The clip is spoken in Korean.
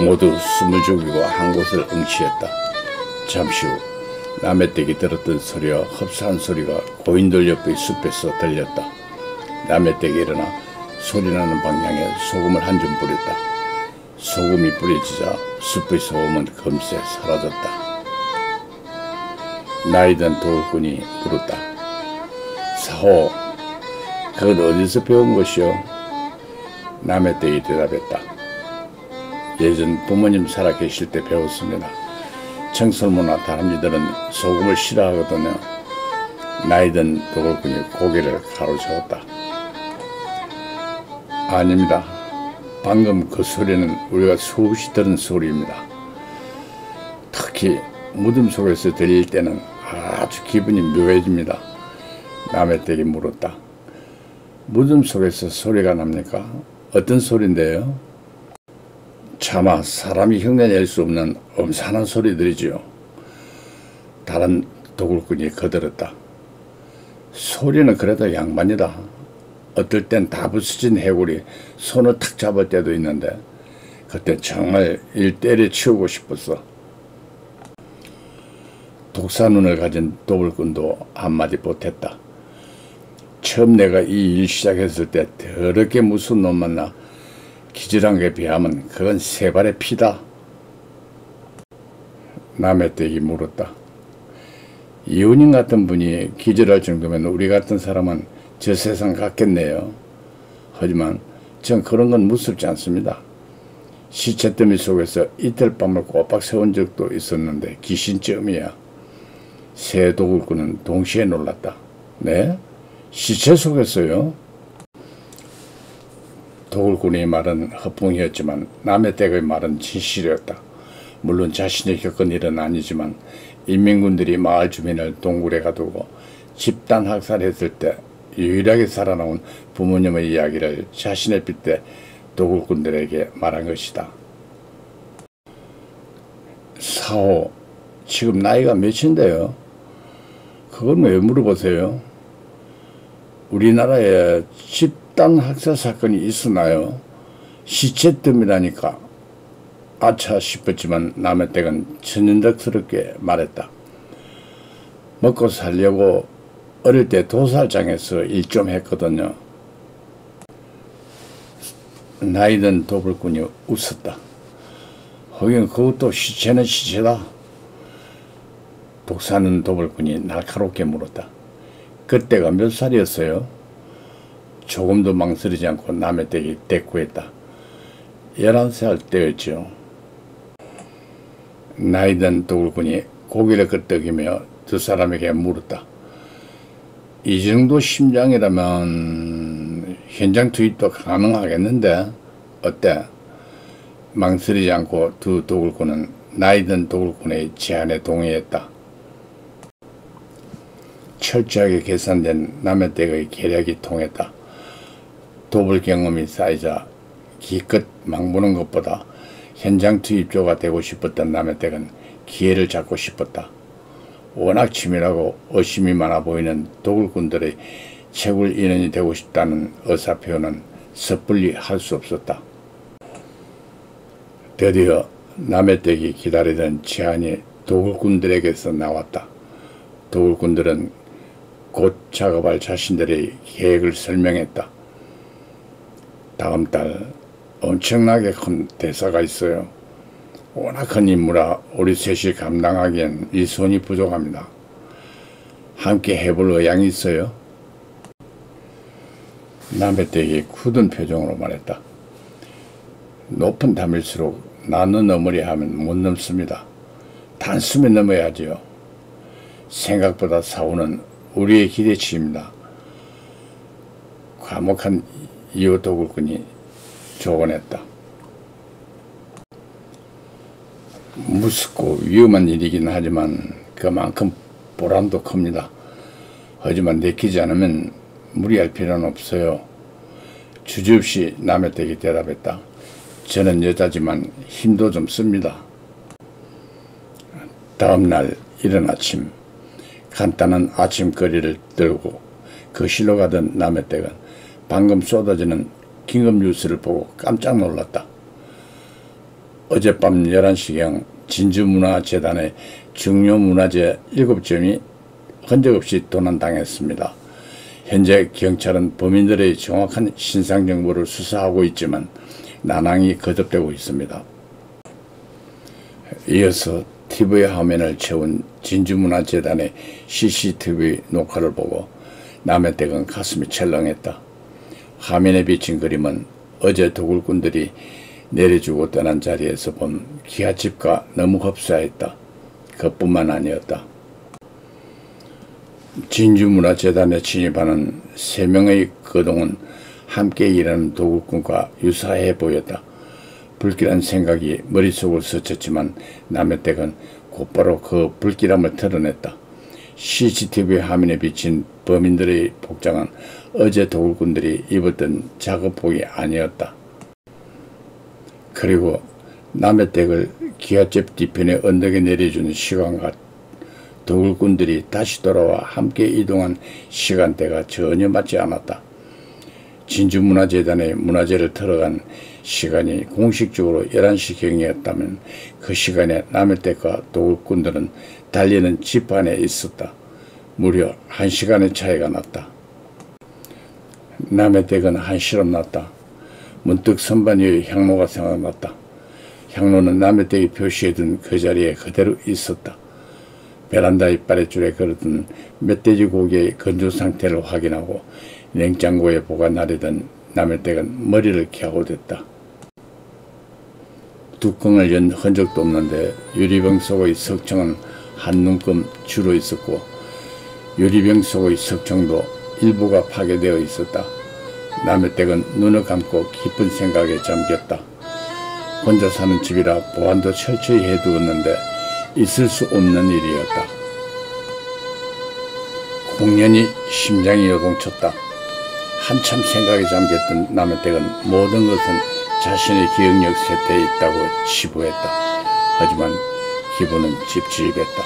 모두 숨을 죽이고 한 곳을 응시했다. 잠시 후 남의 댁이 들었던 소리와 흡사한 소리가 고인돌 옆의 숲에서 들렸다. 남의 댁이 일어나 소리나는 방향에 소금을 한 줌 뿌렸다. 소금이 뿌려지자 숲의 소음은 금세 사라졌다. 나이든 도울꾼이 물었다. 사호, 그건 어디서 배운 것이오? 남의 댁이 대답했다. 예전 부모님 살아계실 때 배웠습니다. 청설모나 다람쥐들은 소금을 싫어하거든요. 나이든 도울꾼이 고개를 가로저었다. 아닙니다. 방금 그 소리는 우리가 수없이 들은 소리입니다. 특히 무덤 속에서 들릴 때는 아주 기분이 묘해집니다. 남의 댁이 물었다. 무덤 속에서 소리가 납니까? 어떤 소리인데요? 차마 사람이 흉내낼 수 없는 엄산한 소리들이지요. 다른 도굴꾼이 거들었다. 소리는 그래도 양반이다. 어떨 땐 다 부서진 해골이 손을 탁 잡을 때도 있는데 그때 정말 일 때려치우고 싶었어. 독사눈을 가진 도굴꾼도 한마디 못했다. 처음 내가 이 일 시작했을 때 더럽게 무서운 놈 만나 기절한 게 비하면 그건 세 발의 피다. 남의 댁이 물었다. 이웃님 같은 분이 기절할 정도면 우리 같은 사람은 저 세상 갔겠네요. 하지만 전 그런 건 무섭지 않습니다. 시체 더미 속에서 이틀 밤을 꼬박 세운 적도 있었는데 귀신쯤이야. 세 도굴꾼은 동시에 놀랐다. 네? 시체 속에서요? 도굴꾼의 말은 허풍이었지만 남의 댁의 말은 진실이었다. 물론 자신이 겪은 일은 아니지만 인민군들이 마을 주민을 동굴에 가두고 집단 학살했을 때 유일하게 살아나온 부모님의 이야기를 자신의 빗대 도굴꾼들에게 말한 것이다. 사호, 지금 나이가 몇인데요? 그건 왜 물어보세요? 우리나라에 집단 학살 사건이 있었나요? 시체뜸이라니까. 아차 싶었지만 남의 댁은 천연덕스럽게 말했다. 먹고 살려고 어릴 때 도살장에서 일 좀 했거든요. 나이든 도굴꾼이 웃었다. 하긴 그것도 시체는 시체다. 독사는 도굴꾼이 날카롭게 물었다. 그때가 몇 살이었어요? 조금도 망설이지 않고 남의 댁이 대꾸했다. 11살 때였죠. 나이든 도굴꾼이 고개를 끄덕이며 두 사람에게 물었다. 이 정도 심장이라면 현장 투입도 가능하겠는데 어때? 망설이지 않고 두 도굴꾼은 나이든 도굴꾼의 제안에 동의했다. 철저하게 계산된 남의 댁의 계략이 통했다. 도굴 경험이 쌓이자 기껏 망보는 것보다 현장 투입조가 되고 싶었던 남의 댁은 기회를 잡고 싶었다. 워낙 치밀하고 의심이 많아 보이는 도굴꾼들의 채굴 인원이 되고 싶다는 의사표현은 섣불리 할 수 없었다. 드디어 남의 댁이 기다리던 제안이 도굴꾼들에게서 나왔다. 도굴꾼들은 곧 작업할 자신들의 계획을 설명했다. 다음 달 엄청나게 큰 대사가 있어요. 워낙 큰 인물아 우리 셋이 감당하기엔 이 손이 부족합니다. 함께 해볼 의향이 있어요? 남의 댁이 굳은 표정으로 말했다. 높은 담일수록 나는 넘으려 하면 못 넘습니다. 단숨에 넘어야지요. 생각보다 사후는 우리의 기대치입니다. 과묵한 이웃 도굴꾼이 조언했다. 무섭고 위험한 일이긴 하지만 그만큼 보람도 큽니다. 하지만 내키지 않으면 무리할 필요는 없어요. 주저없이 남의 댁이 대답했다. 저는 여자지만 힘도 좀 씁니다. 다음날 이른 아침 간단한 아침거리를 들고 거실로 가던 남의 댁은 방금 쏟아지는 긴급 뉴스를 보고 깜짝 놀랐다. 어젯밤 11시경 진주문화재단의 중요 문화재 7점이 흔적 없이 도난당했습니다. 현재 경찰은 범인들의 정확한 신상 정보를 수사하고 있지만 난항이 거듭되고 있습니다. 이어서 TV 화면을 채운 진주문화재단의 CCTV 녹화를 보고 남해댁은 가슴이 철렁했다. 화면에 비친 그림은 어제 도굴꾼들이 내려주고 떠난 자리에서 본 기아집과 너무 흡사했다. 그뿐만 아니었다. 진주문화재단에 진입하는 3명의 거동은 함께 일하는 도굴꾼과 유사해 보였다. 불길한 생각이 머릿속을 스쳤지만 남해댁은 곧바로 그 불길함을 털어냈다. CCTV 화면에 비친 범인들의 복장은 어제 도굴꾼들이 입었던 작업복이 아니었다. 그리고 남해댁을 기아집 뒤편의 언덕에 내려주는 시간과 도굴꾼들이 다시 돌아와 함께 이동한 시간대가 전혀 맞지 않았다. 진주문화재단의 문화재를 털어간 시간이 공식적으로 11시경이었다면 그 시간에 남해댁과 도굴꾼들은 달리는 집 안에 있었다. 무려 1시간의 차이가 났다. 남해댁은 한시름 났다. 문득 선반 위의 향로가 생각났다. 향로는 남해댁이 표시해둔 그 자리에 그대로 있었다. 베란다 이빨에줄에 걸어둔 멧돼지 고기의 건조 상태를 확인하고 냉장고에 보관하려던 남해댁은 머리를 갸우댔다. 뚜껑을 연 흔적도 없는데 유리병 속의 석청은 한 눈금 줄어 있었고 유리병 속의 석청도 일부가 파괴되어 있었다. 남해댁은 눈을 감고 깊은 생각에 잠겼다. 혼자 사는 집이라 보안도 철저히 해두었는데 있을 수 없는 일이었다. 공연히 심장이 요동쳤다. 한참 생각에 잠겼던 남해댁은 모든 것은 자신의 기억력 세태에 있다고 치부했다. 하지만 기분은 찝찝했다.